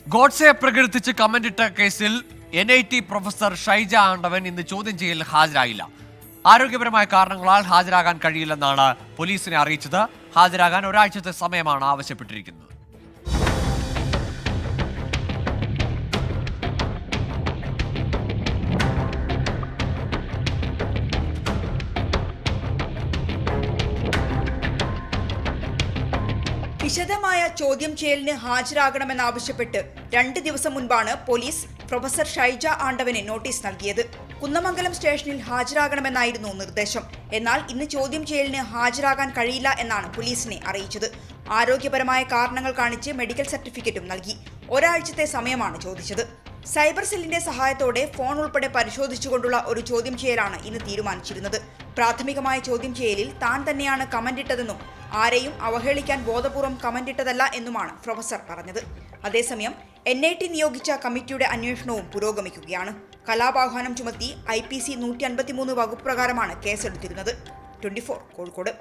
ഗോഡ്സെ പ്രകീർത്തിച്ച് കമന്റിട്ട കേസിൽ NIT professor Shaija ആണ്ടവൻ ഇന്ന് ചോദ്യം ചെയ്യലിൽ ഹാജരായില്ല. ആരോഗ്യപരമായ കാരണങ്ങളാൽ ഹാജരാകാൻ കഴിയില്ലെന്നാണ് പോലീസിനെ അറിയിച്ചത്. ഹാജരാകാൻ ഒരാഴ്ചത്തെ സമയമാണ് ആവശ്യപ്പെട്ടിരിക്കുന്നത്. വിശദമായ ചോദ്യം ചെയ്യലിന് ഹാജരാകണമെന്നാവശ്യപ്പെട്ട് 2 ദിവസം മുൻപാണ് പോലീസ് പ്രൊഫസർ ഷൈജ ആണ്ടവന് നോട്ടീസ് നൽകിയത്. കുന്നമംഗലം സ്റ്റേഷനിൽ ഹാജരാകണമെന്നായിരുന്നു നിർദ്ദേശം. എന്നാൽ ഇന്ന് ചോദ്യം ചെയ്യലിന് ഹാജരാകാൻ കഴിയില്ല എന്നാണ് പോലീസിനെ അറിയിച്ചത്. ആരോഗ്യപരമായ കാരണങ്ങൾ കാണിച്ച് മെഡിക്കൽ സർട്ടിഫിക്കറ്റും നൽകി. ഒരാഴ്ചത്തെ സമയമാണ് ചോദിച്ചത്. സൈബർ സെല്ലിന്റെ സഹായത്തോടെ ഫോൺ ഉൾപ്പെടെ പരിശോധിച്ചുകൊണ്ടുള്ള ഒരു ചോദ്യം ചെയ്യലാണ് ഇന്ന് തീരുമാനിച്ചിരുന്നത്. പ്രാഥമികമായ ചോദ്യം ചെയ്യലിൽ താൻ തന്നെയാണ് കമന്റിട്ടതെന്നും ആരെയും അവഹേളിക്കാൻ ബോധപൂർവം കമന്റിട്ടതല്ല എന്നുമാണ് പ്രൊഫസർ പറഞ്ഞത്. അതേസമയം NIT നിയോഗിച്ച കമ്മിറ്റിയുടെ അന്വേഷണവും പുരോഗമിക്കുകയാണ്. കലാപാഹ്വാനം ചുമത്തി IPC 153 വകുപ്പ് പ്രകാരമാണ് കേസെടുത്തിരുന്നത്. 24 കോഴിക്കോട്.